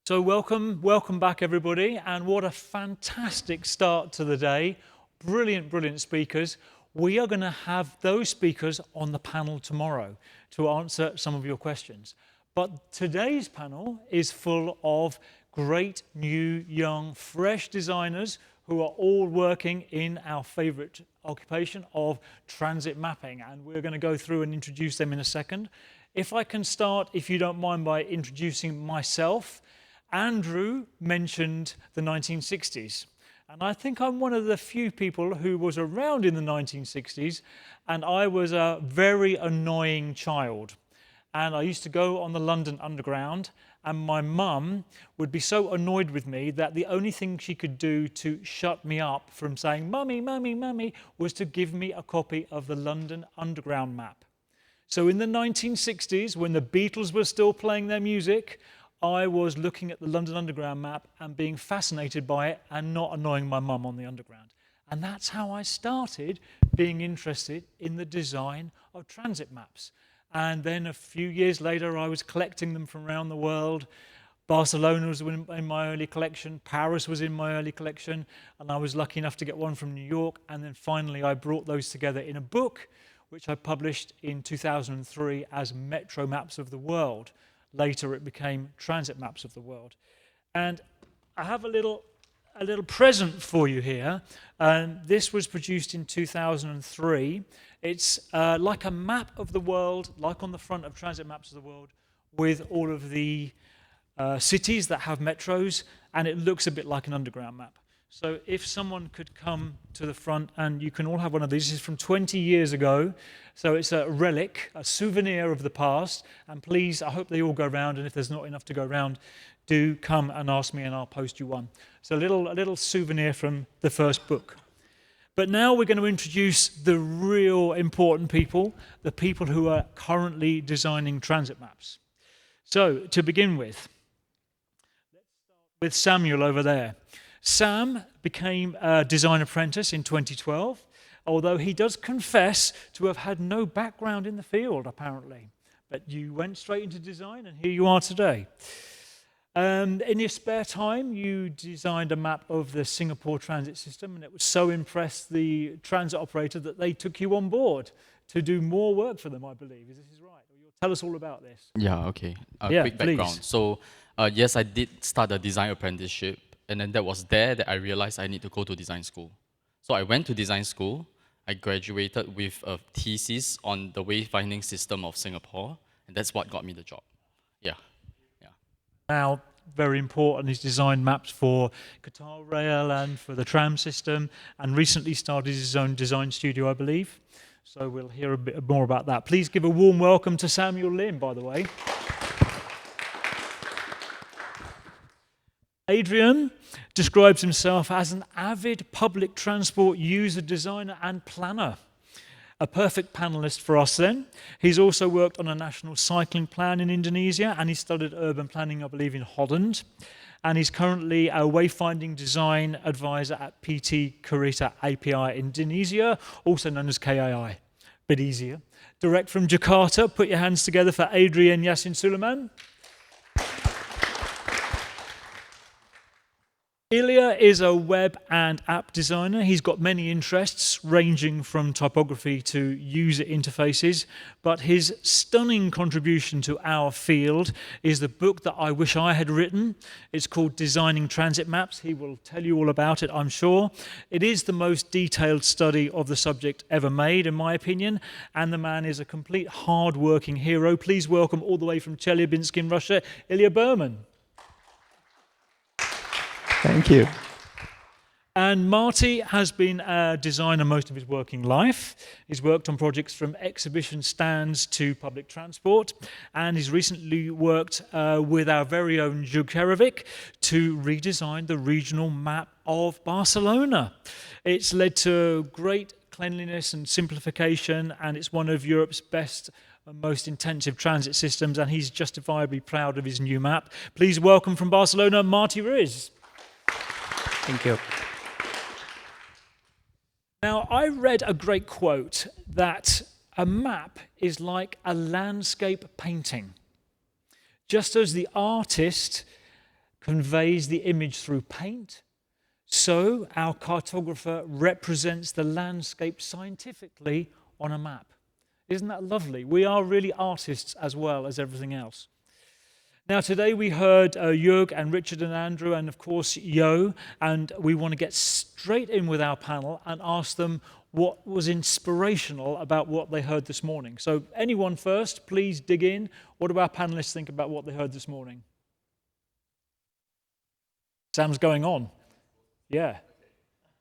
So welcome back everybody, and what a fantastic start to the day. Brilliant speakers. We are going to have those speakers on the panel tomorrow to answer some of your questions. But today's panel is full of great new, young, fresh designers who are all working in our favorite occupation of transit mapping, and we're going to go through and introduce them in a second. If I can start, if you don't mind, by introducing myself. Andrew mentioned the 1960s, and I think I'm one of the few people who was around in the 1960s, and I was a very annoying child. And I used to go on the London Underground, and my mum would be so annoyed with me that the only thing she could do to shut me up from saying, "Mummy, Mummy, Mummy," was to give me a copy of the London Underground map. So in the 1960s, when the Beatles were still playing their music, I was looking at the London Underground map and being fascinated by it and not annoying my mum on the Underground. And that's how I started being interested in the design of transit maps. And then a few years later, I was collecting them from around the world. Barcelona was in my early collection, Paris was in my early collection, and I was lucky enough to get one from New York. And then finally, I brought those together in a book, which I published in 2003 as Metro Maps of the World. Later, it became Transit Maps of the World. And I have a little present for you here. This was produced in 2003. It's like a map of the world, like on the front of Transit Maps of the World, with all of the cities that have metros, and it looks a bit like an underground map. So if someone could come to the front, and you can all have one of these. This is from 20 years ago. So it's a relic, a souvenir of the past. And please, I hope they all go round. And if there's not enough to go round, do come and ask me and I'll post you one. So a little souvenir from the first book. But now we're going to introduce the real important people, the people who are currently designing transit maps. So to begin with, let's start with Samuel over there. Sam became a design apprentice in 2012, although he does confess to have had no background in the field, apparently. But you went straight into design, and here you are today. In your spare time, you designed a map of the Singapore transit system, and it was so impressed the transit operator that they took you on board to do more work for them, I believe. Is this right? You'll tell us all about this. Yeah, okay. Quick background. Please. So, yes, I did start a design apprenticeship, and then that was there that I realized I need to go to design school. So I went to design school. I graduated with a thesis on the wayfinding system of Singapore, and that's what got me the job. Yeah. Now, very important, he's designed maps for Qatar Rail and for the tram system, and recently started his own design studio, I believe. So we'll hear a bit more about that. Please give a warm welcome to Samuel Lim, by the way. Adrian describes himself as an avid public transport user, designer, and planner. A perfect panelist for us then. He's also worked on a national cycling plan in Indonesia, and he studied urban planning, I believe, in Holland. And he's currently a wayfinding design advisor at PT Kereta API Indonesia, also known as KAI. Bit easier. Direct from Jakarta. Put your hands together for Adrian Yasin Sulaeman. Ilya is a web and app designer. He's got many interests, ranging from typography to user interfaces, but his stunning contribution to our field is the book that I wish I had written. It's called Designing Transit Maps. He will tell you all about it, I'm sure. It is the most detailed study of the subject ever made, in my opinion, and the man is a complete hard-working hero. Please welcome, all the way from Chelyabinsk in Russia, Ilya Birman. Thank you. And Martí has been a designer most of his working life. He's worked on projects from exhibition stands to public transport, and he's recently worked with our very own Jukerovic to redesign the regional map of Barcelona. It's led to great cleanliness and simplification, and it's one of Europe's best and most intensive transit systems, and he's justifiably proud of his new map. Please welcome from Barcelona, Martí Ruiz. Thank you. Now, I read a great quote that a map is like a landscape painting. Just as the artist conveys the image through paint. So our cartographer represents the landscape scientifically on a map. Isn't that lovely? We are really artists as well as everything else. Now, today we heard Jörg and Richard and Andrew and, of course, Yo, and we want to get straight in with our panel and ask them what was inspirational about what they heard this morning. So anyone first, please dig in. What do our panelists think about what they heard this morning? Sam's going on. Yeah.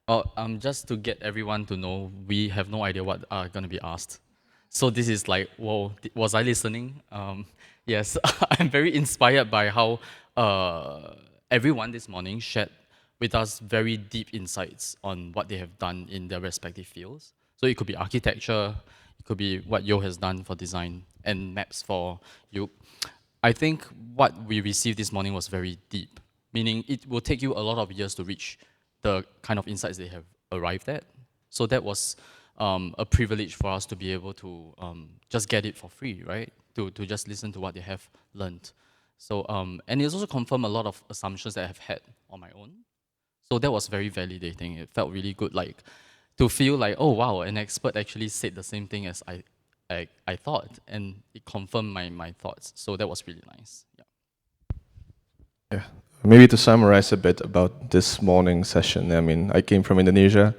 Oh, just to get everyone to know, we have no idea what are going to be asked. So this is like, whoa, was I listening? Yes, I'm very inspired by how everyone this morning shared with us very deep insights on what they have done in their respective fields. So it could be architecture, it could be what Yo has done for design, and maps for you. I think what we received this morning was very deep, meaning it will take you a lot of years to reach the kind of insights they have arrived at. So that was a privilege for us to be able to just get it for free, right? To just listen to what they have learned. So, and it also confirmed a lot of assumptions that I have had on my own. So that was very validating. It felt really good, like to feel like, oh wow, an expert actually said the same thing as I thought, and it confirmed my thoughts. So that was really nice. Yeah. Yeah. Maybe to summarize a bit about this morning session, I mean, I came from Indonesia.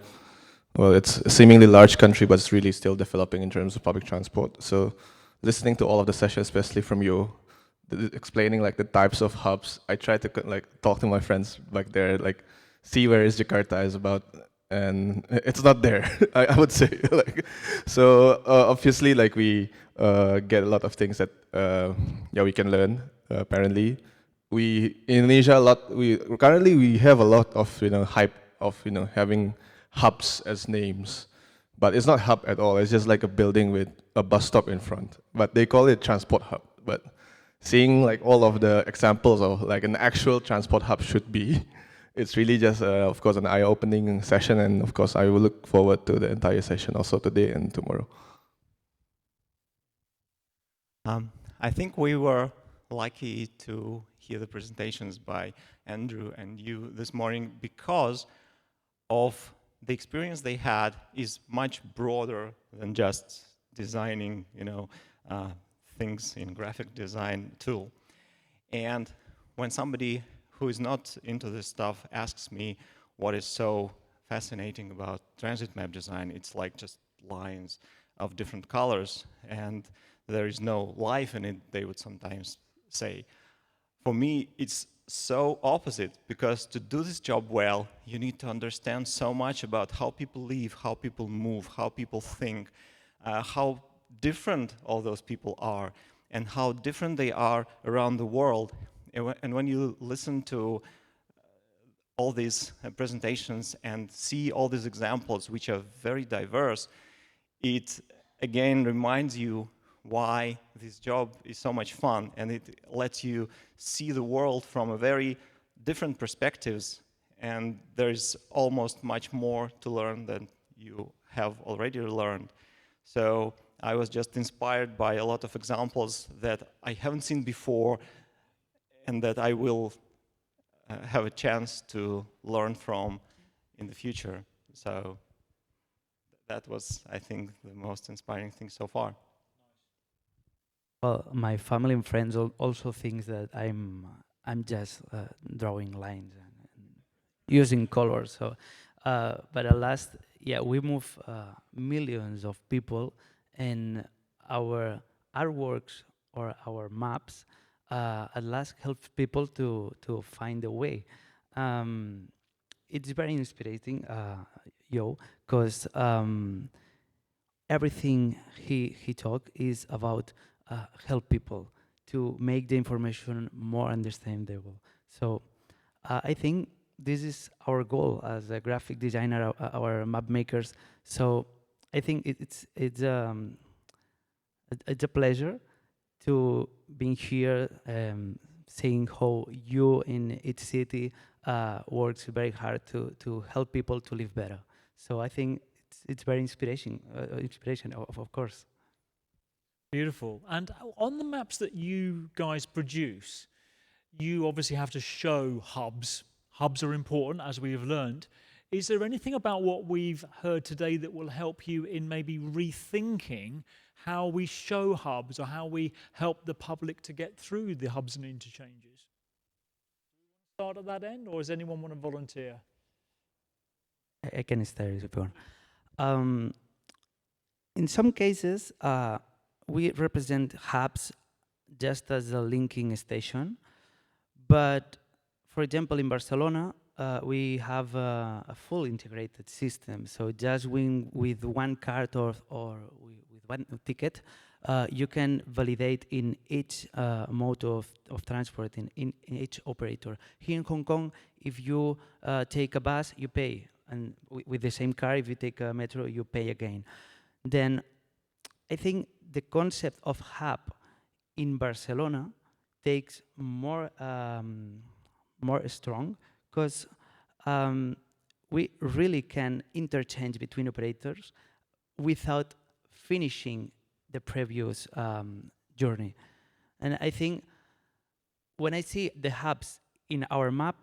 Well, it's a seemingly large country, but it's really still developing in terms of public transport. So listening to all of the sessions, especially from you, explaining like the types of hubs, I tried to like talk to my friends back there, like see where is Jakarta is about, and it's not there, I would say. Like, so obviously, like we get a lot of things that we can learn apparently. In Indonesia currently we have a lot of hype of having hubs as names, but it's not hub at all. It's just like a building with a bus stop in front, but they call it transport hub. But seeing like all of the examples of like an actual transport hub should be, it's really just of course an eye-opening session, and of course I will look forward to the entire session also today and tomorrow. I think we were lucky to hear the presentations by Andrew and you this morning because of the experience they had is much broader than just designing, things in graphic design tool. And when somebody who is not into this stuff asks me what is so fascinating about transit map design, it's like just lines of different colors and there is no life in it, they would sometimes say. For me, it's so opposite, because to do this job well, you need to understand so much about how people live, how people move, how people think, how different all those people are, and how different they are around the world. And when you listen to all these presentations and see all these examples, which are very diverse, it again reminds you why this job is so much fun, and it lets you see the world from a very different perspectives, and there's almost much more to learn than you have already learned. So I was just inspired by a lot of examples that I haven't seen before and that I will have a chance to learn from in the future. So that was, I think, the most inspiring thing so far. Well, my family and friends also think that I'm just drawing lines and using colors. So, but at last, yeah, we move millions of people, and our artworks or our maps at last help people to find a way. It's very inspiring, Yo, because everything he talked is about help people to make the information more understandable. So I think this is our goal as a graphic designer, our map makers. So I think it's a pleasure to be here, seeing how you in each city works very hard to help people to live better. So I think it's very inspiration, of course. Beautiful. And on the maps that you guys produce, you obviously have to show hubs. Hubs are important, as we have learned. Is there anything about what we've heard today that will help you in maybe rethinking how we show hubs or how we help the public to get through the hubs and interchanges? Start at that end, or does anyone want to volunteer? I can start if you want. In some cases, we represent hubs just as a linking station, but for example, in Barcelona, we have a full integrated system. So just with one card or with one ticket, you can validate in each mode of transport, in each operator. Here in Hong Kong, if you take a bus, you pay. And with the same car, if you take a metro, you pay again. Then I think the concept of hub in Barcelona takes more strong, because we really can interchange between operators without finishing the previous journey. And I think when I see the hubs in our map,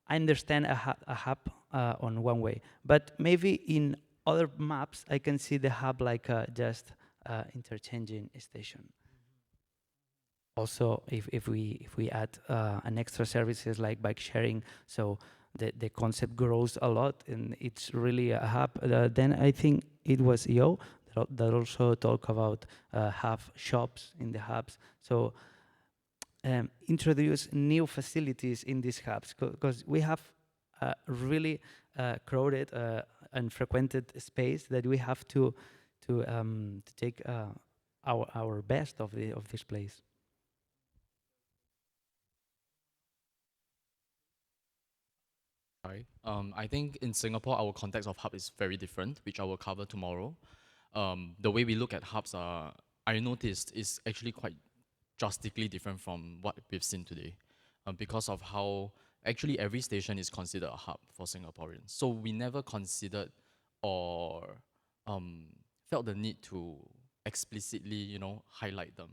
I understand a hub on one way. But maybe in other maps, I can see the hub like just interchanging station. Also, if we add an extra services like bike sharing, so the concept grows a lot and it's really a hub, then I think it was EO that also talk about have shops in the hubs. So introduce new facilities in these hubs, because we have a really crowded and frequented space that we have to take our best of this place. Sorry. I think in Singapore, our context of hub is very different, which I will cover tomorrow. The way we look at hubs I noticed, is actually quite drastically different from what we've seen today, because of how actually every station is considered a hub for Singaporeans. So we never considered or felt the need to explicitly, highlight them,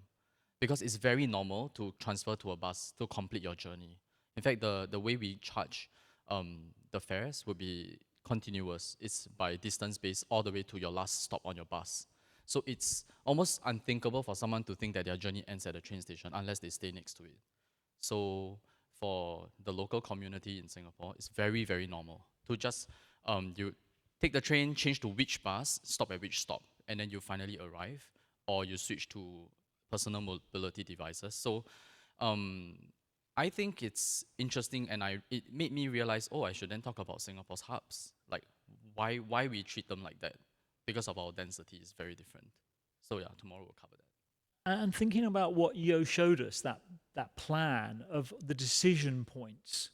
because it's very normal to transfer to a bus to complete your journey. In fact, the way we charge the fares will be continuous. It's by distance based all the way to your last stop on your bus. So it's almost unthinkable for someone to think that their journey ends at a train station unless they stay next to it. So for the local community in Singapore, it's very, very normal to just, you take the train, change to which bus, stop at which stop, and then you finally arrive, or you switch to personal mobility devices. So I think it's interesting, and it made me realize, I should then talk about Singapore's hubs, like why we treat them like that, because of our density is very different. So yeah, tomorrow we'll cover that. And thinking about what Yo showed us, that plan of the decision points.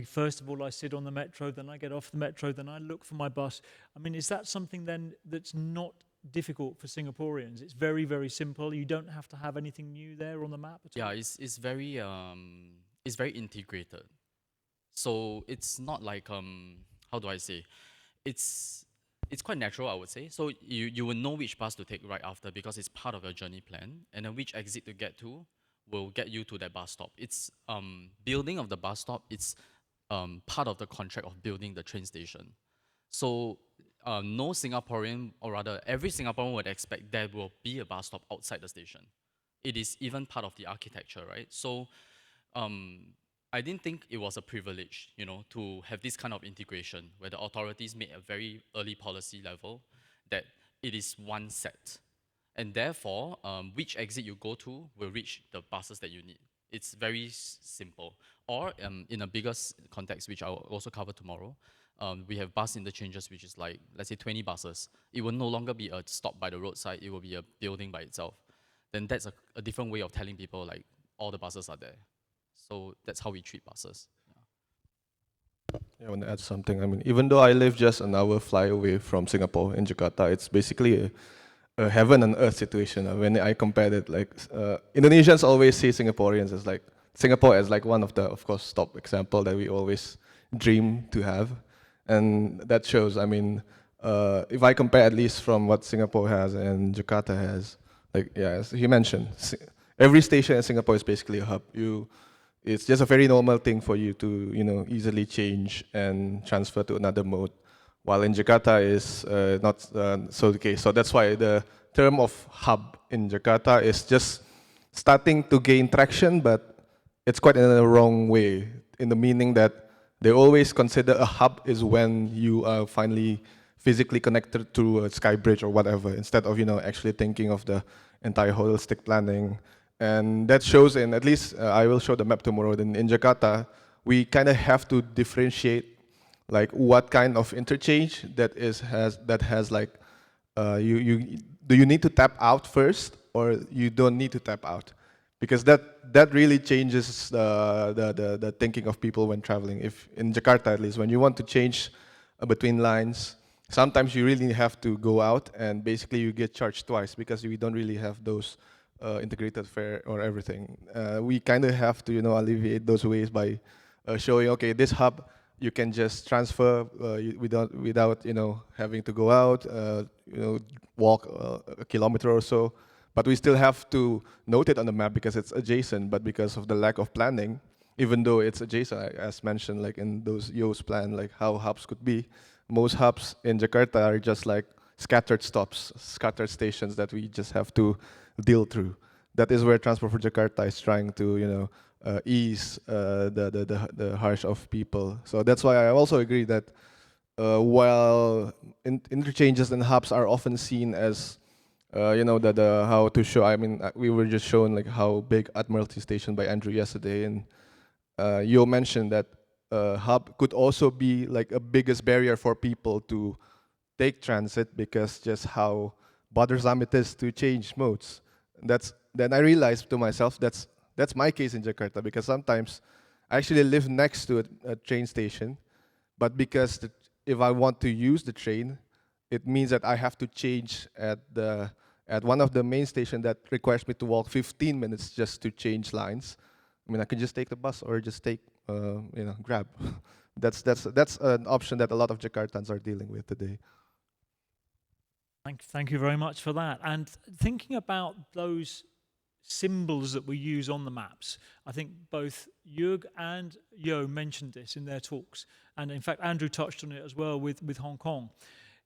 First of all, I sit on the metro, then I get off the metro, then I look for my bus. I mean, is that something then that's not difficult for Singaporeans? It's very, very simple. You don't have to have anything new there on the map at all. Yeah, it's very integrated. So it's not like how do I say? It's quite natural, I would say. So you will know which bus to take right after, because it's part of your journey plan, and then which exit to get to will get you to that bus stop. It's building of the bus stop. It's part of the contract of building the train station. So no Singaporean, or rather every Singaporean, would expect there will be a bus stop outside the station. It is even part of the architecture, right? So I didn't think it was a privilege, to have this kind of integration where the authorities made a very early policy level that it is one set. And therefore, which exit you go to will reach the buses that you need. It's very simple. Or in a bigger context, which I will also cover tomorrow, we have bus interchanges, which is like, let's say 20 buses. It will no longer be a stop by the roadside, it will be a building by itself. Then that's a different way of telling people, like, all the buses are there. So that's how we treat buses. Yeah, I want to add something. I mean, even though I live just an hour fly away from Singapore in Jakarta, it's basically a heaven and earth situation. When I compared it, like Indonesians always see Singaporeans as like Singapore as like one of the, of course, top example that we always dream to have, and that shows. I mean, if I compare at least from what Singapore has and Jakarta has, like as he mentioned, every station in Singapore is basically a hub. it's just a very normal thing for you to, easily change and transfer to another mode. While in Jakarta is not so the case. So that's why the term of hub in Jakarta is just starting to gain traction, but it's quite in a wrong way, in the meaning that they always consider a hub is when you are finally physically connected to a sky bridge or whatever, instead of actually thinking of the entire holistic planning. And that shows in, at least I will show the map tomorrow, then in Jakarta, we kind of have to differentiate like what kind of interchange that has like, do you need to tap out first or you don't need to tap out? Because that really changes the thinking of people when traveling. If in Jakarta at least, when you want to change between lines, sometimes you really have to go out and basically you get charged twice because we don't really have those integrated fare or everything. We kind of have to alleviate those ways by showing, okay, this hub you can just transfer without having to go out, walk a kilometer or so. But we still have to note it on the map because it's adjacent. But because of the lack of planning, even though it's adjacent, as mentioned, like in those Yo's plan, like how hubs could be, most hubs in Jakarta are just like scattered stops, scattered stations that we just have to deal through. That is where Transport for Jakarta is trying to, ease the harsh of people. So that's why I also agree that while interchanges and hubs are often seen as, how to show. I mean, we were just shown like how big Admiralty Station by Andrew yesterday, and you mentioned that hub could also be like a biggest barrier for people to take transit because just how bothersome it is to change modes. Then I realized to myself that's my case in Jakarta, because sometimes I actually live next to a train station, but because if I want to use the train, it means that I have to change at one of the main stations that requires me to walk 15 minutes just to change lines. I mean, I could just take the bus or just take Grab. That's an option that a lot of Jakartans are dealing with today. Thank you very much for that. And thinking about those symbols that we use on the maps, I think both Jörg and Yo mentioned this in their talks. And in fact, Andrew touched on it as well with Hong Kong.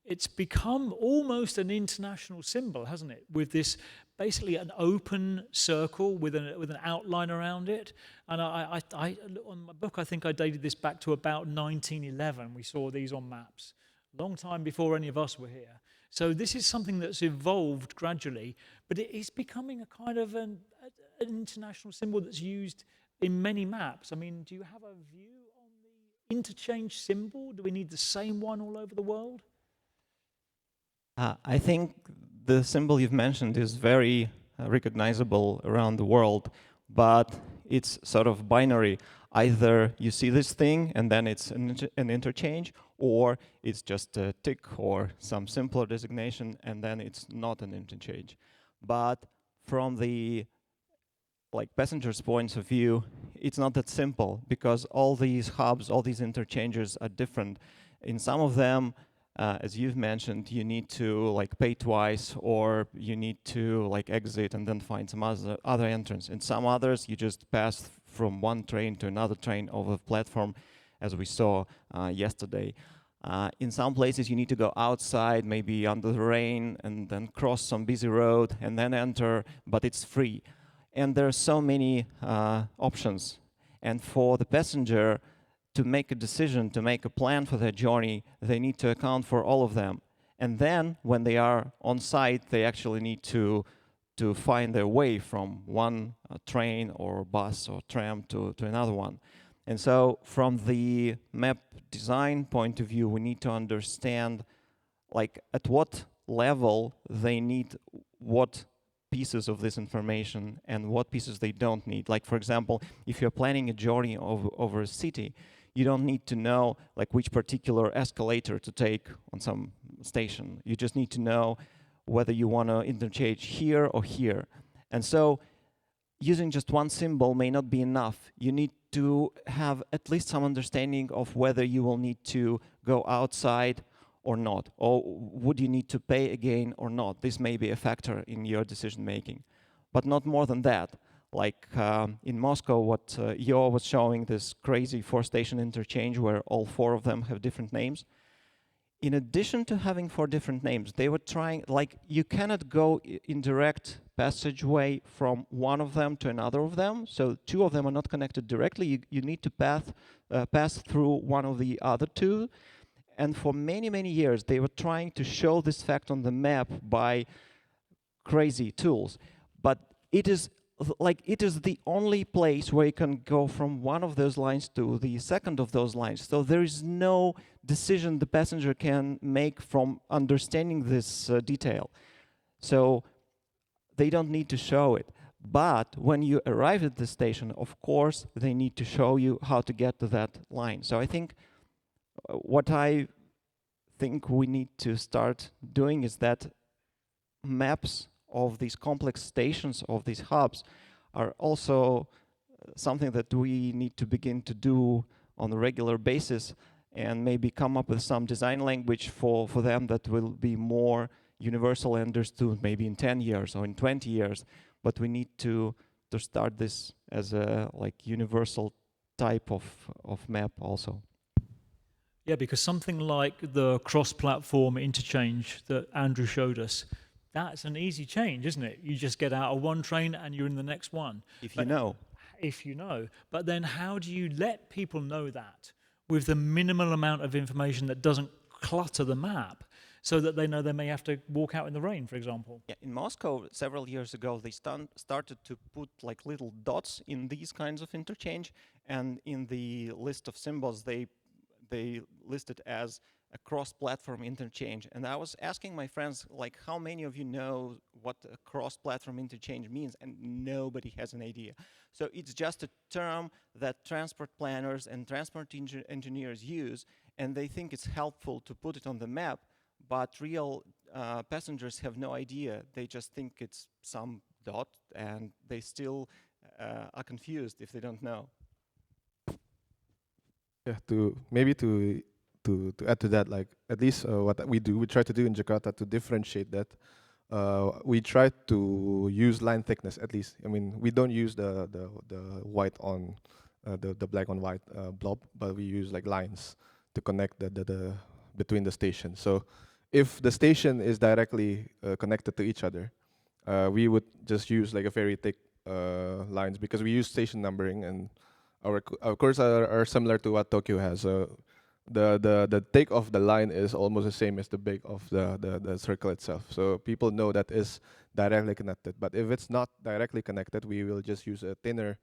It's become almost an international symbol, hasn't it? With this basically an open circle with an outline around it. And I on my book, I think I dated this back to about 1911. We saw these on maps, a long time before any of us were here. So this is something that's evolved gradually, but it is becoming a kind of an international symbol that's used in many maps. I mean, do you have a view on the interchange symbol? Do we need the same one all over the world? I think the symbol you've mentioned is very recognizable around the world, but it's sort of binary. Either you see this thing and then it's an interchange, or it's just a tick or some simpler designation and then it's not an interchange. But from the passengers' points of view, it's not that simple, because all these hubs, all these interchanges are different. In some of them, as you've mentioned, you need to pay twice, or you need to exit and then find some other entrance. In some others, you just pass from one train to another train over the platform, as we saw yesterday. In some places, you need to go outside, maybe under the rain, and then cross some busy road and then enter, but it's free. And there are so many options. And for the passenger to make a decision, to make a plan for their journey, they need to account for all of them. And then, when they are on site, they actually need to find their way from one train or bus or tram to another one. And so, from the map design point of view, we need to understand at what level they need what pieces of this information and what pieces they don't need. For example, if you're planning a journey over a city, you don't need to know which particular escalator to take on some station. You just need to know whether you want to interchange here or here. And so using just one symbol may not be enough. You need to have at least some understanding of whether you will need to go outside or not, or would you need to pay again or not. This may be a factor in your decision making, but not more than that. Like in Moscow, what Yo was showing, this crazy 4-station interchange where all 4 of them have different names. In addition to having 4 different names, they were trying, like, you cannot go in direct passageway from one of them to another of them. So 2 of them are not connected directly. You need to pass through one of the other 2. And for many, many years, they were trying to show this fact on the map by crazy tools. But it is the only place where you can go from one of those lines to the second of those lines. So there is no decision the passenger can make from understanding this detail. So they don't need to show it. But when you arrive at the station, of course, they need to show you how to get to that line. So I think what I think we need to start doing is that maps of these complex stations, of these hubs, are also something that we need to begin to do on a regular basis, and maybe come up with some design language for them that will be more universally understood, maybe in 10 years or in 20 years. But we need to start this as a universal type of map also. Yeah, because something like the cross-platform interchange that Andrew showed us, that's an easy change, isn't it? You just get out of one train and you're in the next one. If you know. If you know. But then how do you let people know that with the minimal amount of information that doesn't clutter the map, so that they know they may have to walk out in the rain, for example? Yeah, in Moscow, several years ago, they started to put little dots in these kinds of interchange, and in the list of symbols, they listed as a cross-platform interchange. And I was asking my friends, how many of you know what a cross-platform interchange means? And nobody has an idea. So it's just a term that transport planners and transport engineers use, and they think it's helpful to put it on the map, but real passengers have no idea. They just think it's some dot, and they still are confused if they don't know. Yeah, to add to that, at least what we try to do in Jakarta to differentiate that. We try to use line thickness at least. I mean, we don't use the white on the black on white blob, but we use lines to connect the between the stations. So if the station is directly connected to each other, we would just use a very thick lines, because we use station numbering, and our courses are similar to what Tokyo has. So the thick of the line is almost the same as the big of the circle itself. So people know that is directly connected. But if it's not directly connected, we will just use a thinner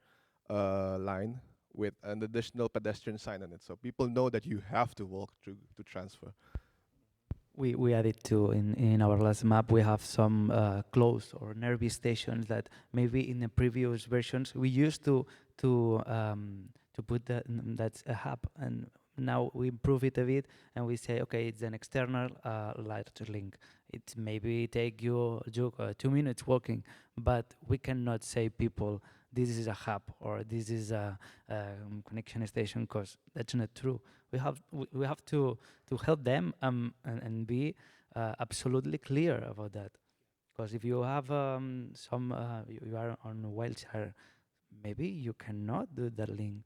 line with an additional pedestrian sign on it. So people know that you have to walk through to transfer. We added to in our last map. We have some closed or nearby stations that maybe in the previous versions we used to put that's a hub, and now we improve it a bit and we say, okay, it's an external light link. It maybe take you 2 minutes walking, but we cannot say people this is a hub or this is a connection station, because that's not true. We have to help them and be absolutely clear about that. Because if you have you are on Wildshire, maybe you cannot do that link.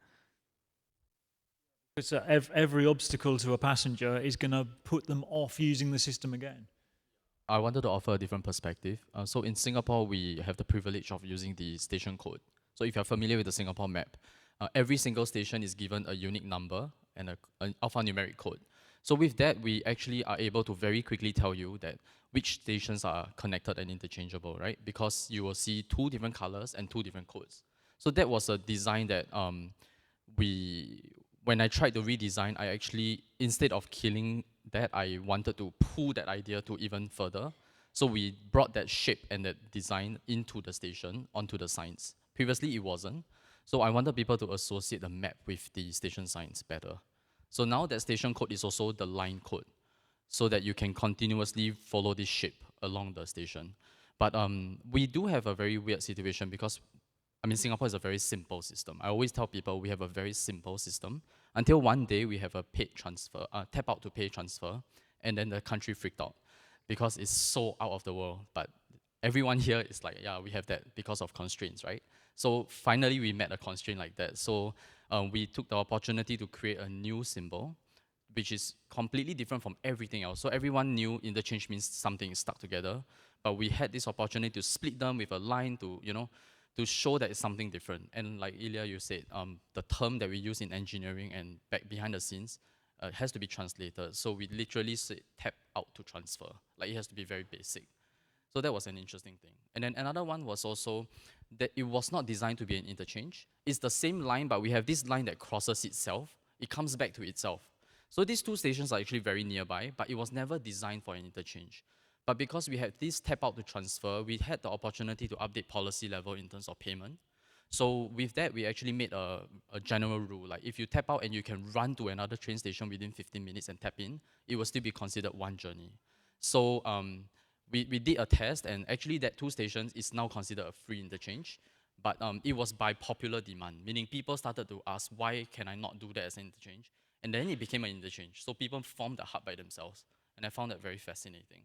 Because every obstacle to a passenger is going to put them off using the system again. I wanted to offer a different perspective. So in Singapore, we have the privilege of using the station code. So if you're familiar with the Singapore map, every single station is given a unique number and an alphanumeric code. So with that, we actually are able to very quickly tell you that which stations are connected and interchangeable, right? Because you will see 2 different colors and 2 different codes. So that was a design that when I tried to redesign, I actually, instead of killing that, I wanted to pull that idea to even further. So we brought that shape and that design into the station, onto the signs. Previously, it wasn't. So I wanted people to associate the map with the station signs better. So now that station code is also the line code, so that you can continuously follow this shape along the station. But we do have a very weird situation, because Singapore is a very simple system. I always tell people we have a very simple system, until one day we have a paid transfer, tap out to pay transfer, and then the country freaked out because it's so out of the world. But everyone here is like, yeah, we have that because of constraints, right? So finally, we met a constraint like that. So we took the opportunity to create a new symbol, which is completely different from everything else. So everyone knew interchange means something is stuck together, but we had this opportunity to split them with a line to, to show that it's something different. And like Ilya, you said, the term that we use in engineering and back behind the scenes has to be translated. So we literally say tap out to transfer. Like it has to be very basic. So that was an interesting thing. And then another one was also that it was not designed to be an interchange. It's the same line, but we have this line that crosses itself. It comes back to itself. So these two stations are actually very nearby, but it was never designed for an interchange. But because we had this tap out to transfer, we had the opportunity to update policy level in terms of payment. So with that, we actually made a general rule. Like if you tap out and you can run to another train station within 15 minutes and tap in, it will still be considered one journey. So we did a test, and actually that two stations is now considered a free interchange. But it was by popular demand, meaning people started to ask, why can I not do that as an interchange? And then it became an interchange. So people formed a hub by themselves. And I found that very fascinating.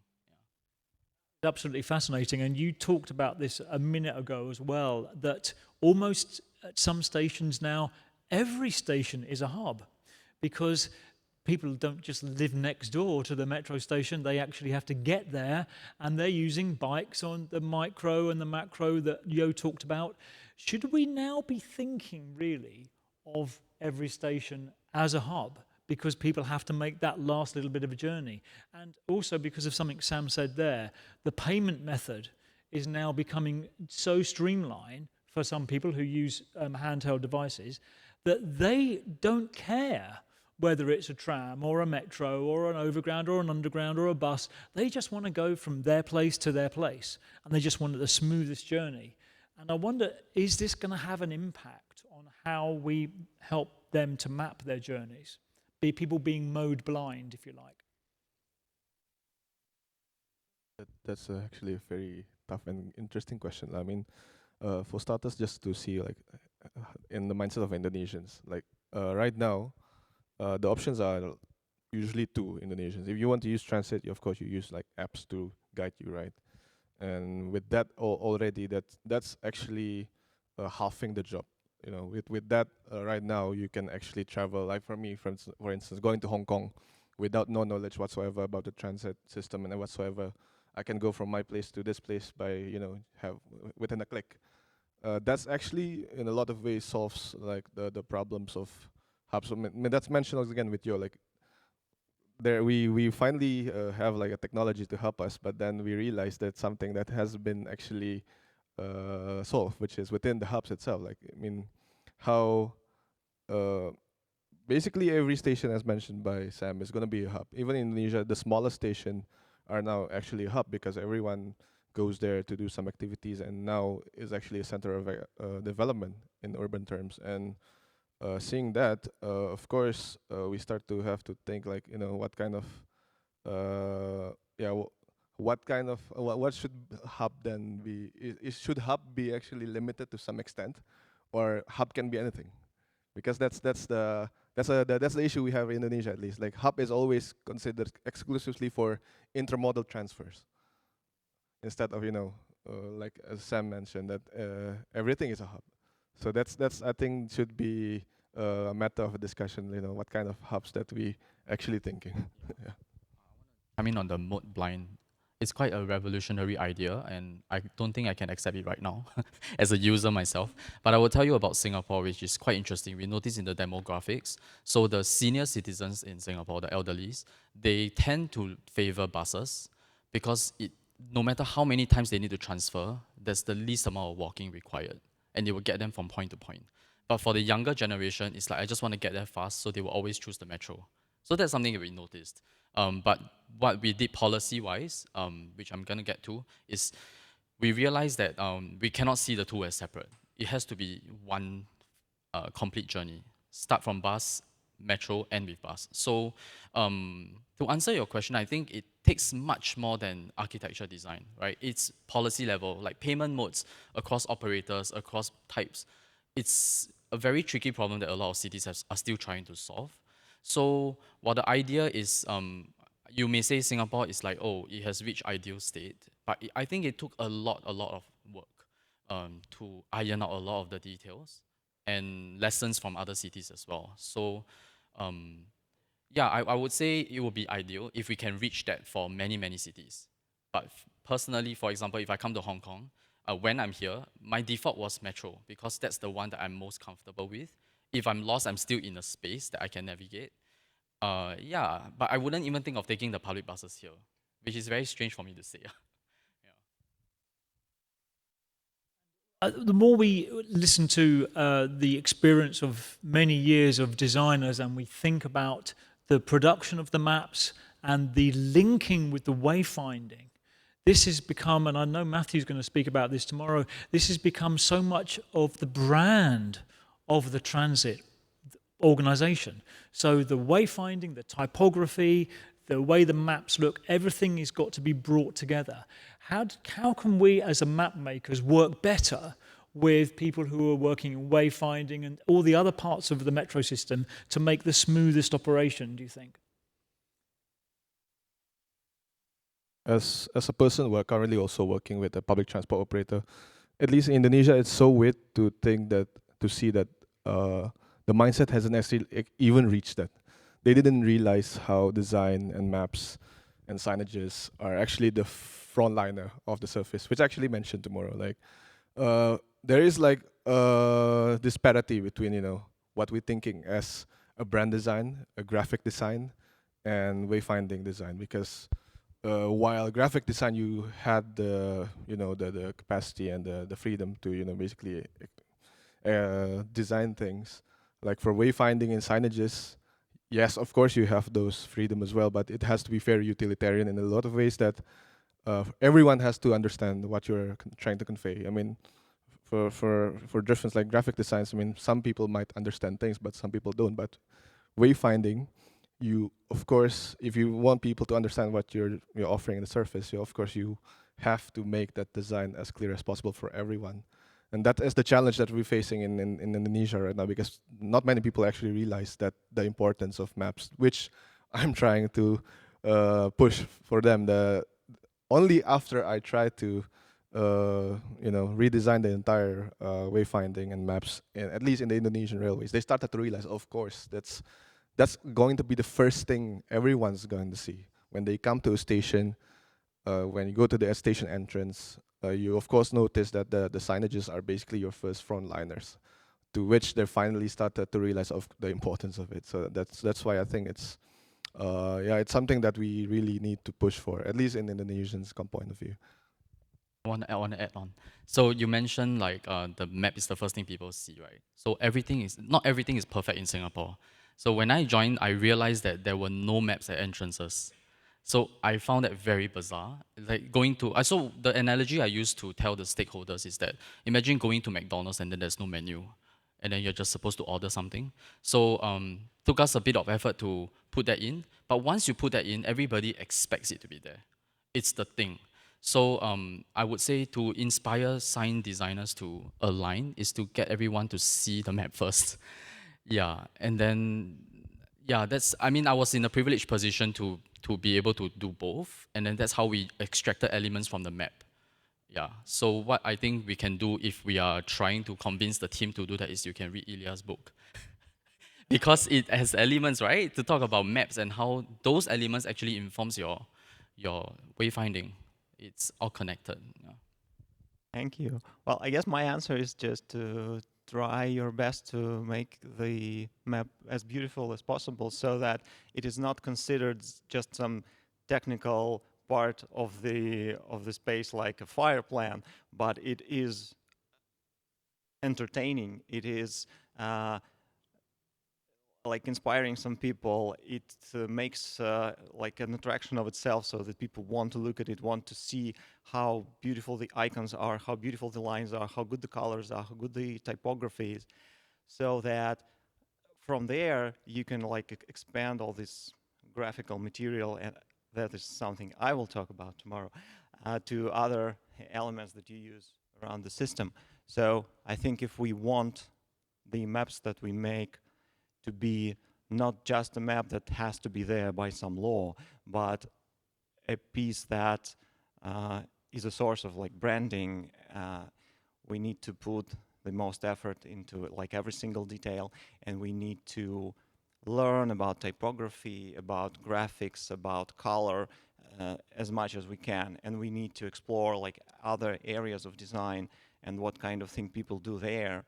Absolutely fascinating. And you talked about this a minute ago as well, that almost at some stations now, every station is a hub, because people don't just live next door to the metro station, they actually have to get there, and they're using bikes on the micro and the macro that Yo talked about. Should we now be thinking really of every station as a hub, because people have to make that last little bit of a journey? And also because of something Sam said there, the payment method is now becoming so streamlined for some people who use handheld devices that they don't care whether it's a tram or a metro or an overground or an underground or a bus. They just want to go from their place to their place, and they just want the smoothest journey. And I wonder, is this going to have an impact on how we help them to map their journeys? Be people being mode blind, if you like. That's actually a very tough and interesting question. I mean, for starters, just to see like in the mindset of Indonesians, like right now, the options are usually two Indonesians. If you want to use transit, of course you use like apps to guide you, right? And with that already, that's actually halving the job. You know, with that right now, you can actually travel. Like for me, for instance, going to Hong Kong without no knowledge whatsoever about the transit system and whatsoever, I can go from my place to this place by have within a click. That's actually in a lot of ways solves like the problems of hubs. I mean, that's mentioned again with you, like there we finally have like a technology to help us, but then we realize that something that has been actually solved, which is within the hubs itself. Like I mean, how basically every station, as mentioned by Sam, is going to be a hub. Even in Indonesia, the smallest station are now actually a hub because everyone goes there to do some activities, and now is actually a center of development in urban terms. And seeing that, of course, we start to have to think like, what kind of, what kind of, what should hub then be? Should hub be actually limited to some extent, or hub can be anything? Because that's the issue we have in Indonesia, at least. Like hub is always considered exclusively for intermodal transfers, instead of like as Sam mentioned, that everything is a hub. So that's I think should be a matter of a discussion. What kind of hubs that we actually thinking. Yeah. I mean, on the mode blind, it's quite a revolutionary idea, and I don't think I can accept it right now as a user myself. But I will tell you about Singapore, which is quite interesting. We notice in the demographics, so the senior citizens in Singapore, the elderlies, they tend to favor buses because no matter how many times they need to transfer, there's the least amount of walking required, and they will get them from point to point. But for the younger generation, it's like, I just want to get there fast, so they will always choose the metro. So that's something that we noticed. But what we did policy-wise, which I'm going to get to, is we realized that we cannot see the two as separate. It has to be one complete journey. Start from bus, metro, end with bus. So to answer your question, I think it takes much more than architecture design, right? It's policy level, like payment modes across operators, across types. It's a very tricky problem that a lot of cities are still trying to solve. So while the idea is, you may say Singapore is like, oh, it has reached ideal state, but I think it took a lot of work. to iron out a lot of the details and lessons from other cities as well. So, yeah, I would say it would be ideal if we can reach that for many, many cities. But personally, for example, if I come to Hong Kong, when I'm here, my default was metro because that's the one that I'm most comfortable with. If I'm lost, I'm still in a space that I can navigate. Yeah, but I wouldn't even think of taking the public buses here, which is very strange for me to say. The more we listen to the experience of many years of designers and we think about the production of the maps and the linking with the wayfinding, this has become, and I know Matthew's going to speak about this tomorrow, this has become so much of the brand of the transit organization. So the wayfinding, the typography, the way the maps look, everything has got to be brought together. How can we as a map makers work better with people who are working in wayfinding and all the other parts of the metro system to make the smoothest operation, do you think? As a person, we're currently also working with a public transport operator. At least in Indonesia, it's so weird to see that the mindset hasn't actually even reached that. They didn't realize how design and maps and signages are actually the frontliner of the surface, which I actually mentioned tomorrow. Like, there is like disparity between what we're thinking as a brand design, a graphic design, and wayfinding design. Because while graphic design, you had the capacity and the freedom to basically design things. Like for wayfinding and signages, yes, of course you have those freedom as well, but it has to be very utilitarian in a lot of ways that everyone has to understand what you're trying to convey. I mean, for difference like graphic designs, I mean, some people might understand things, but some people don't. But wayfinding, you of course, if you want people to understand what you're offering in the surface, of course you have to make that design as clear as possible for everyone. And that is the challenge that we're facing in Indonesia right now, because not many people actually realize that the importance of maps, which I'm trying to push for them. Only after I try to redesign the entire wayfinding and maps, at least in the Indonesian railways, they started to realize, of course, that's going to be the first thing everyone's going to see when they come to a station. When you go to the station entrance, you of course notice that the signages are basically your first frontliners, to which they finally started to realize of the importance of it. So that's why I think it's it's something that we really need to push for, at least in Indonesians' point of view. I want to add on. So you mentioned like the map is the first thing people see, right? So not everything is perfect in Singapore. So when I joined, I realized that there were no maps at entrances. So I found that very bizarre. Like so the analogy I used to tell the stakeholders is that imagine going to McDonald's and then there's no menu, and then you're just supposed to order something. So took us a bit of effort to put that in, but once you put that in, everybody expects it to be there. It's the thing. So I would say to inspire sign designers to align is to get everyone to see the map first. Yeah, and then I was in a privileged position to be able to do both, and then that's how we extracted elements from the map. Yeah. So what I think we can do if we are trying to convince the team to do that is you can read Ilya's book. Because it has elements, right, to talk about maps and how those elements actually informs your wayfinding. It's all connected. Yeah. Thank you. Well, I guess my answer is just to try your best to make the map as beautiful as possible so that it is not considered just some technical part of the space like a fire plan, but it is entertaining. It is like inspiring some people. It makes like an attraction of itself, so that people want to look at it, want to see how beautiful the icons are, how beautiful the lines are, how good the colors are, how good the typography is, so that from there you can like expand all this graphical material, and that is something I will talk about tomorrow, to other elements that you use around the system. So I think if we want the maps that we make to be not just a map that has to be there by some law, but a piece that is a source of like branding, we need to put the most effort into like every single detail, and we need to learn about typography, about graphics, about color as much as we can. And we need to explore like other areas of design and what kind of thing people do there.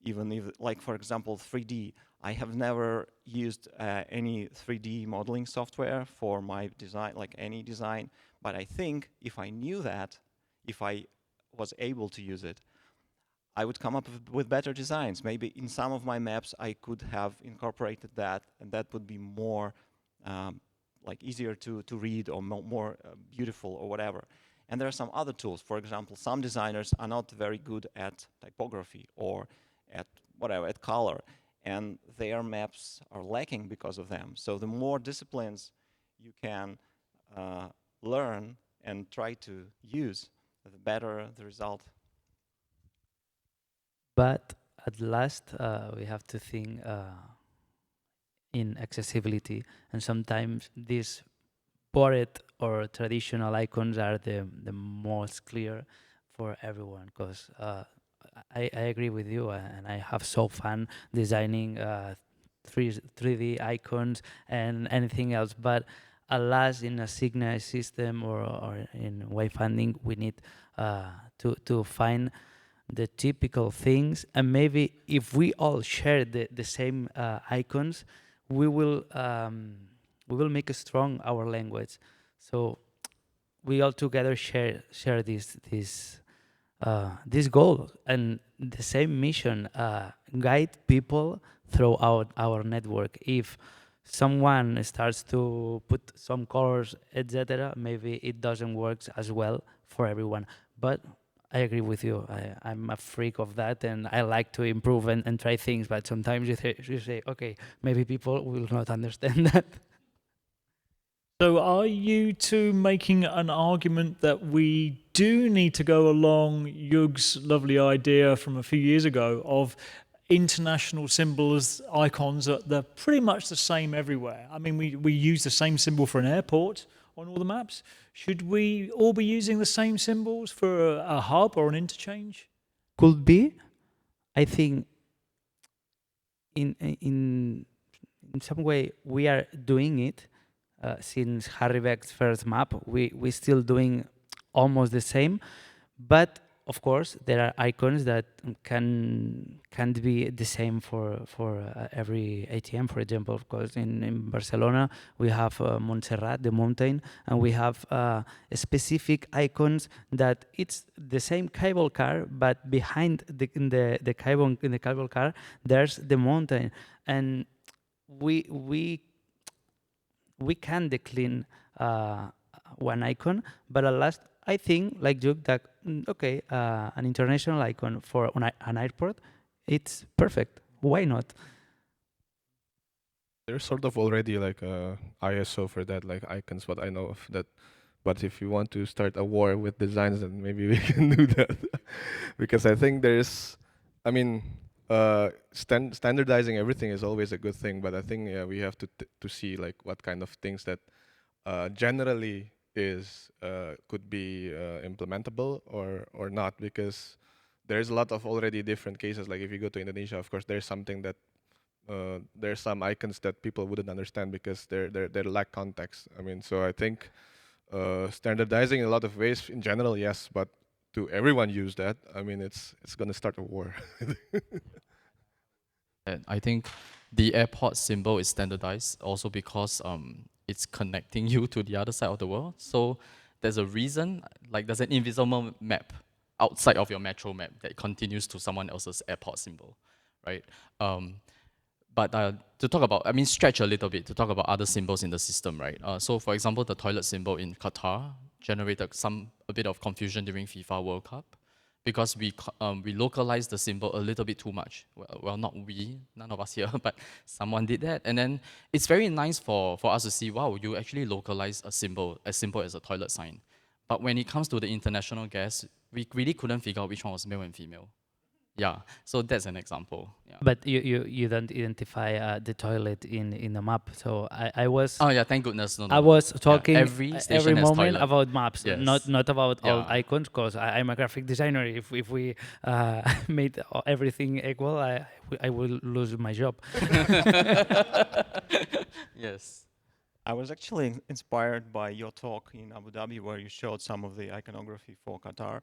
Even if, like for example, 3D. I have never used any 3D modeling software for my design, like any design. But I think if I knew that, if I was able to use it, I would come up with better designs. Maybe in some of my maps I could have incorporated that, and that would be more like easier to read or more beautiful or whatever. And there are some other tools. For example, some designers are not very good at typography or at whatever, at color, and their maps are lacking because of them. So the more disciplines you can learn and try to use, the better the result. But at last, we have to think in accessibility, and sometimes these bored or traditional icons are the most clear for everyone. Because I agree with you, and I have so fun designing 3D icons and anything else. But alas, in a Signa system or in wayfinding, we need to find the typical things, and maybe if we all share the same icons, we will make strong our language. So we all together share this goal and the same mission, guide people throughout our network. If someone starts to put some colors, etc., maybe it doesn't work as well for everyone. But I agree with you. I'm a freak of that, and I like to improve and try things. But sometimes you say, okay, maybe people will not understand that. So are you two making an argument that we do need to go along Jug's lovely idea from a few years ago of international symbols, icons, that they're pretty much the same everywhere? I mean, we use the same symbol for an airport on all the maps. Should we all be using the same symbols for a hub or an interchange? Could be. I think in some way we are doing it. Since Harry Beck's first map, we still doing almost the same, but of course there are icons that can't be the same for every ATM. For example, of course in Barcelona we have Montserrat, the mountain, and we have specific icons that it's the same cable car, but behind the cable car there's the mountain, and we can decline one icon, but at last I think, like you, that okay, an international icon for an airport, it's perfect. Why not? There's sort of already like a ISO for that, like icons, what I know of that. But if you want to start a war with designs, then maybe we can do that. Because I think there's, I mean, standardizing everything is always a good thing, but I think we have to see like what kind of things that generally is could be implementable or not, because there's a lot of already different cases. Like if you go to Indonesia, of course, there's something that there's some icons that people wouldn't understand because they lack context. I mean, so I think standardizing in a lot of ways in general, yes, but to everyone use that, I mean, it's going to start a war. And I think the airport symbol is standardized also because it's connecting you to the other side of the world. So there's a reason, like there's an invisible map outside of your metro map that continues to someone else's airport symbol, right? But to talk about, I mean, stretch a little bit to talk about other symbols in the system, right? So for example, the toilet symbol in Qatar generated a bit of confusion during FIFA World Cup because we localized the symbol a little bit too much. Well, not we, none of us here, but someone did that. And then it's very nice for us to see, wow, you actually localize a symbol as simple as a toilet sign. But when it comes to the international guests, we really couldn't figure out which one was male and female. Yeah, so that's an example. Yeah. But you don't identify the toilet in the map. So I was Oh yeah, thank goodness. No, no, I no. was Yeah, talking every every station has moment toilet. about maps, Yes. not about all Yeah. icons, because I'm a graphic designer. If we made everything equal, I will lose my job. Yes. I was actually inspired by your talk in Abu Dhabi, where you showed some of the iconography for Qatar.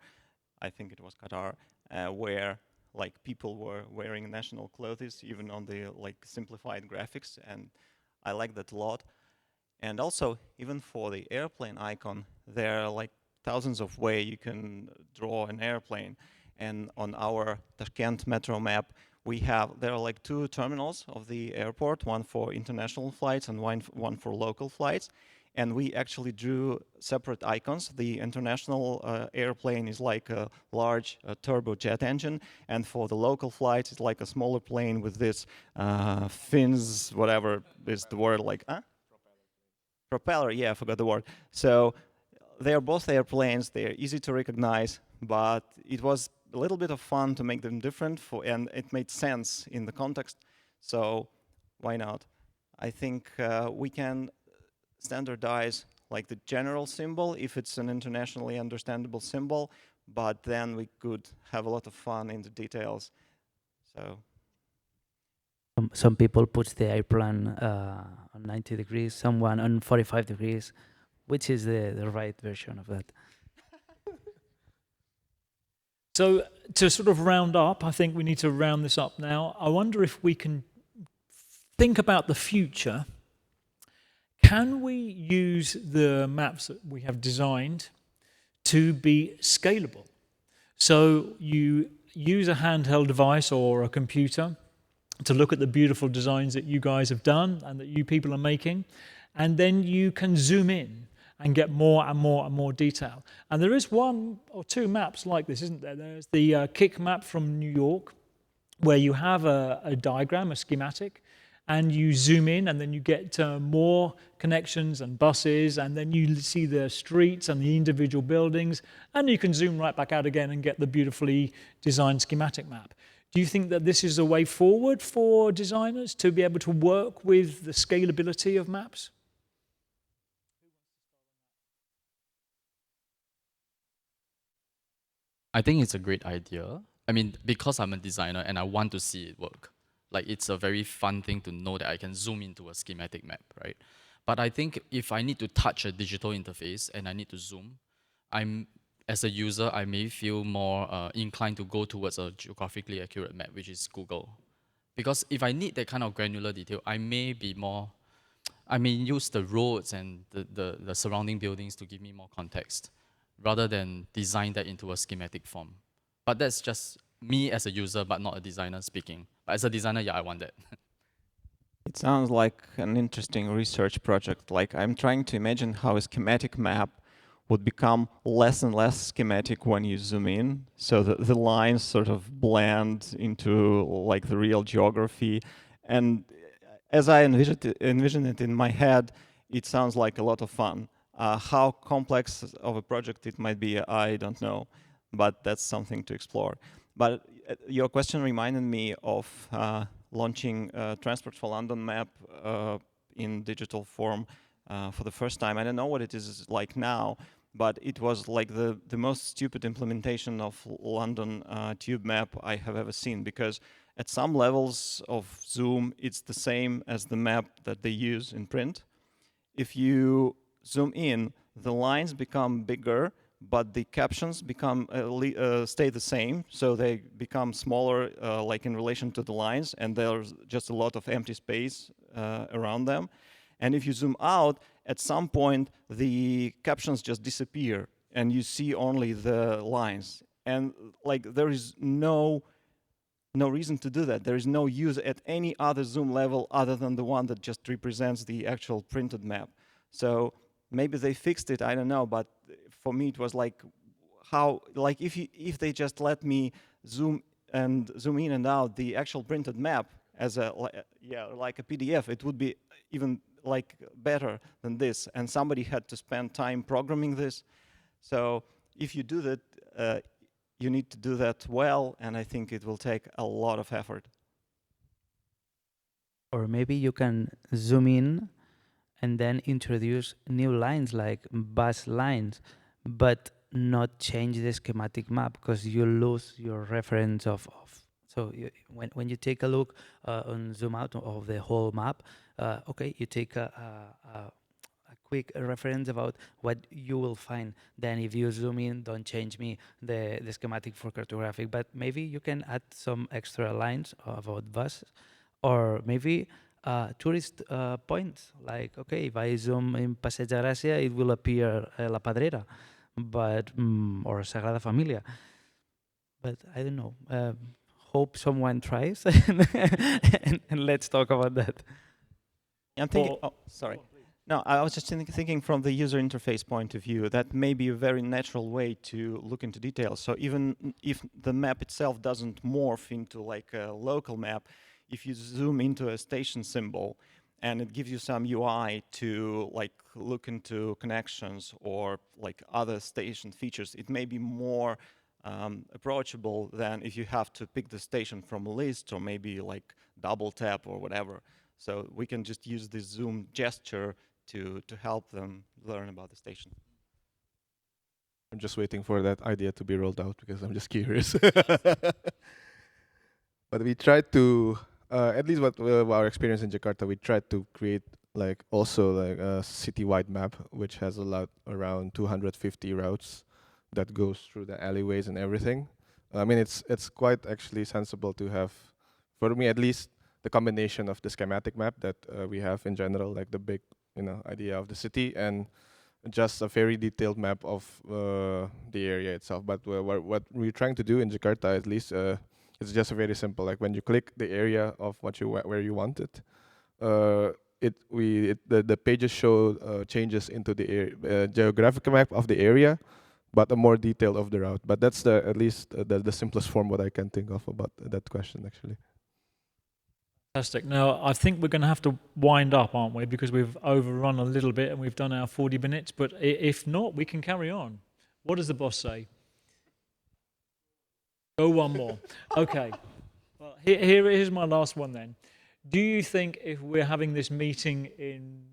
I think it was Qatar, where like people were wearing national clothes, even on the like simplified graphics, and I like that a lot. And also, even for the airplane icon, there are like thousands of ways you can draw an airplane. And on our Tashkent metro map, there are like two terminals of the airport, one for international flights and one for local flights. And we actually drew separate icons. The international airplane is like a large turbojet engine, and for the local flights, it's like a smaller plane with this fins, whatever is the word, like, propeller, yeah, I forgot the word. So they are both airplanes, they're easy to recognize, but it was a little bit of fun to make them different, and it made sense in the context, so why not? I think we can standardize like the general symbol if it's an internationally understandable symbol, but then we could have a lot of fun in the details. So Some people put the airplane on 90 degrees, someone on 45 degrees. Which is the right version of that? So to sort of round up, I think we need to round this up now. I wonder if we can think about the future. Can we use the maps that we have designed to be scalable? So you use a handheld device or a computer to look at the beautiful designs that you guys have done and that you people are making, and then you can zoom in and get more and more and more detail. And there is one or two maps like this, isn't there? There's the Kick map from New York, where you have a diagram, a schematic, and you zoom in, and then you get more connections and buses, and then you see the streets and the individual buildings, and you can zoom right back out again and get the beautifully designed schematic map. Do you think that this is a way forward for designers to be able to work with the scalability of maps? I think it's a great idea. I mean, because I'm a designer and I want to see it work. Like, it's a very fun thing to know that I can zoom into a schematic map, right? But I think if I need to touch a digital interface and I need to zoom, as a user, I may feel more inclined to go towards a geographically accurate map, which is Google. Because if I need that kind of granular detail, I may use the roads and the surrounding buildings to give me more context, rather than design that into a schematic form. But that's just me as a user, but not a designer speaking. But as a designer, yeah, I want that. it sounds like an interesting research project. Like, I'm trying to imagine how a schematic map would become less and less schematic when you zoom in, so the lines sort of blend into like the real geography. And as I envision it in my head, it sounds like a lot of fun. How complex of a project it might be, I don't know, but that's something to explore. But your question reminded me of launching Transport for London map in digital form for the first time. I don't know what it is like now, but it was like the most stupid implementation of London tube map I have ever seen, because at some levels of zoom, it's the same as the map that they use in print. If you zoom in, the lines become bigger, but the captions become stay the same, so they become smaller, like in relation to the lines, and there's just a lot of empty space around them. And if you zoom out, at some point the captions just disappear, and you see only the lines. And like, there is no reason to do that. There is no use at any other zoom level other than the one that just represents the actual printed map. So maybe they fixed it, I don't know, but for me it was like, how, like, if they just let me zoom in and out the actual printed map as like a PDF, it would be even like better than this, and somebody had to spend time programming this. So if you do that, you need to do that well, and I think it will take a lot of effort. Or maybe you can zoom in and then introduce new lines like bus lines, but not change the schematic map because you lose your reference of so when you take a look on zoom out of the whole map, okay, you take a quick reference about what you will find. Then if you zoom in, don't change the schematic for cartographic, but maybe you can add some extra lines about buses, or maybe tourist points, like, okay, if I zoom in Passeig de Gràcia, it will appear La Pedrera, but or Sagrada Familia. But I don't know. Hope someone tries, and let's talk about that. I'm thinking. Oh, sorry. No, I was just thinking from the user interface point of view, that may be a very natural way to look into details. So even if the map itself doesn't morph into like a local map, if you zoom into a station symbol and it gives you some UI to like look into connections or like other station features, it may be more approachable than if you have to pick the station from a list or maybe like double tap or whatever. So we can just use this zoom gesture to help them learn about the station. I'm just waiting for that idea to be rolled out because I'm just curious. But we tried to, at least what our experience in Jakarta, we tried to create like also like a citywide map, which has a lot around 250 routes that goes through the alleyways and everything. I mean, it's quite actually sensible to have, for me at least, the combination of the schematic map that we have in general, like the big, idea of the city, and just a very detailed map of the area itself. But what we're trying to do in Jakarta, at least, it's just very simple. Like when you click the area of where you want it, the pages show changes into the geographic map of the area, but a more detailed of the route. But that's at least the simplest form what I can think of about that question, actually. Fantastic. Now, I think we're going to have to wind up, aren't we? Because we've overrun a little bit and we've done our 40 minutes. But if not, we can carry on. What does the boss say? Go one more. Okay. Well, here's my last one then. Do you think if we're having this meeting in,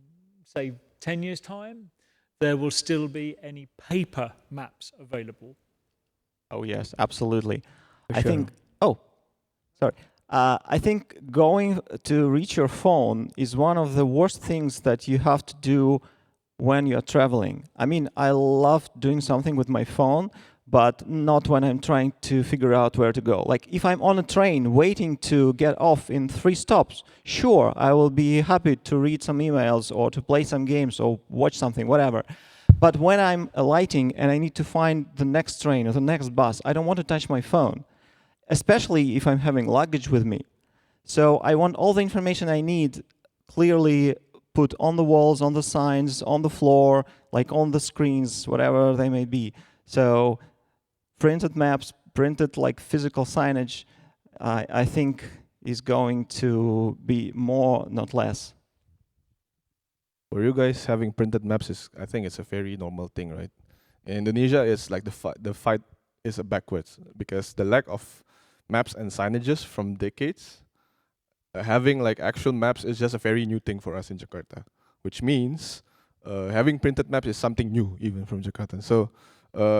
say, 10 years' time, there will still be any paper maps available? Oh, yes, absolutely. I think, I think going to reach your phone is one of the worst things that you have to do when you're traveling. I mean, I love doing something with my phone, but not when I'm trying to figure out where to go. Like if I'm on a train waiting to get off in 3 stops, sure, I will be happy to read some emails or to play some games or watch something, whatever. But when I'm alighting and I need to find the next train or the next bus, I don't want to touch my phone, especially if I'm having luggage with me. So I want all the information I need clearly put on the walls, on the signs, on the floor, like on the screens, whatever they may be. So printed maps, printed like physical signage, I think is going to be more, not less. For you guys, having printed maps I think it's a very normal thing, right? In Indonesia, it's like the fight is backwards because the lack of maps and signages from decades, having like actual maps is just a very new thing for us in Jakarta, which means having printed maps is something new even from Jakarta. So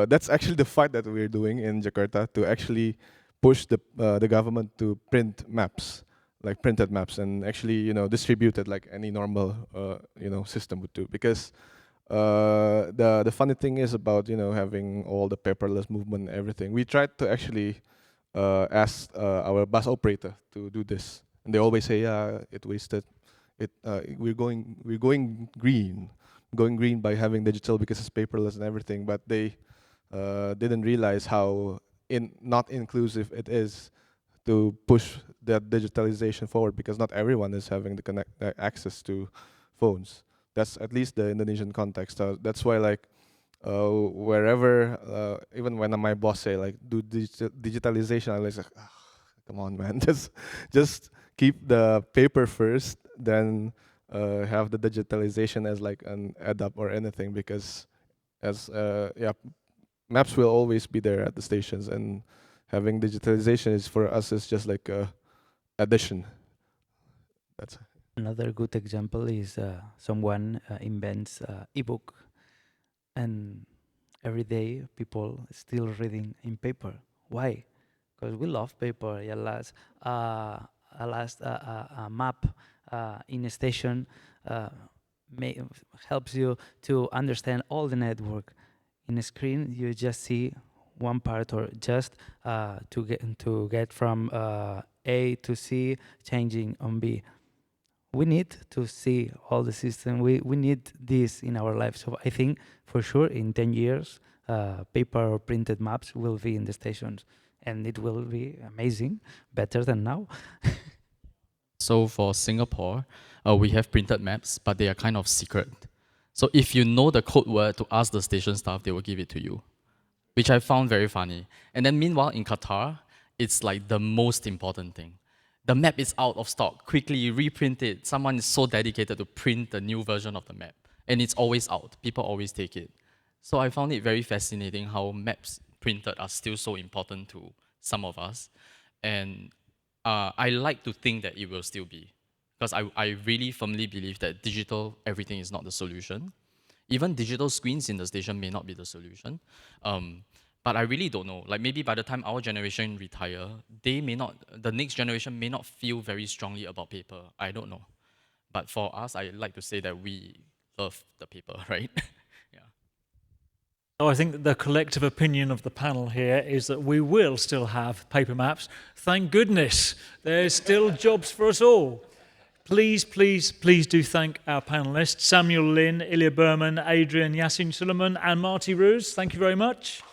that's actually the fight that we're doing in Jakarta, to actually push the government to print maps, like printed maps, and actually distribute it like any normal system would do. Because the funny thing is about having all the paperless movement and everything. We tried to actually ask our bus operator to do this, and they always say, yeah, it wasted. We're going green by having digital because it's paperless and everything. But they didn't realize how not inclusive it is to push that digitalization forward, because not everyone is having the access to phones. That's at least the Indonesian context. That's why like wherever, even when my boss say like do digitalization, I was like, oh, come on, man, just keep the paper first, then have the digitalization as like an add up or anything, because as maps will always be there at the stations, and having digitalization is for us is just like a addition. That's Another good example is someone invents ebook, and every day people still reading in paper. Why? Because we love paper. Yeah, a map in a station helps you to understand all the network. In a screen, you just see one part, or just to get from A to C, changing on B. We need to see all the system. We need this in our life. So I think for sure in 10 years, paper or printed maps will be in the stations, and it will be amazing, better than now. So for Singapore, we have printed maps, but they are kind of secret. So if you know the code word to ask the station staff, they will give it to you, which I found very funny. And then meanwhile in Qatar, it's like the most important thing. The map is out of stock. Quickly reprint it. Someone is so dedicated to print the new version of the map. And it's always out. People always take it. So I found it very fascinating how maps printed are still so important to some of us. And I like to think that it will still be. Because I really firmly believe that digital everything is not the solution. Even digital screens in the station may not be the solution. But I really don't know. Like maybe by the time our generation retire, the next generation may not feel very strongly about paper. I don't know. But for us, I like to say that we love the paper, right? Yeah. So I think that the collective opinion of the panel here is that we will still have paper maps. Thank goodness. There's still jobs for us all. Please, please, please do thank our panelists, Samuel Lin, Ilya Birman, Adrian, Yasin, Sulaeman, and Martí Ruiz. Thank you very much.